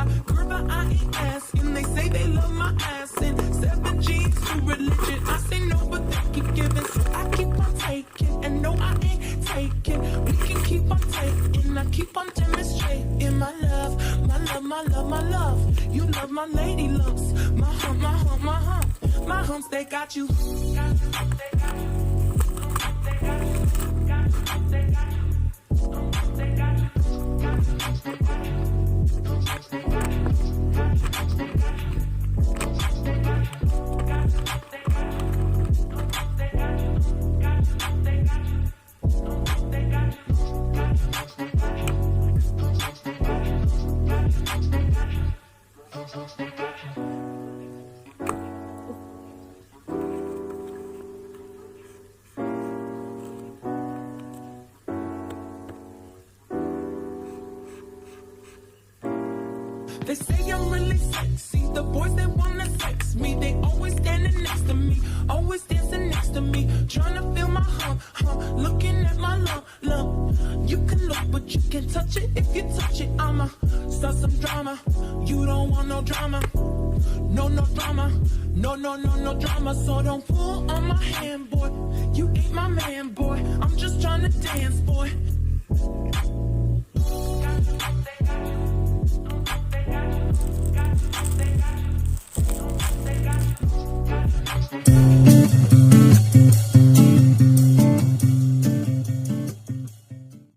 why. Girl, but I ain't asking. They say they love my ass and 7 G's to religion. I say no, but they keep giving, so I keep on taking. And no, I ain't taking. We can keep on taking. I keep on demonstrating my love, my love, my love, my love. You love my lady lumps, my hump, my hump, my hump. My humps, they got you. They say I'm really sexy. The boys, they wanna sex me. They always standing next to me, always dancing next to me, trying to feel my hump, hump, looking at my lump, lump. You can look, but you can't touch it. If you touch it, I'ma start some drama. You don't want no drama, no, no drama, no, no, no, no drama. So don't pull on my hand, boy. You ain't my man, boy. I'm just trying to dance, boy.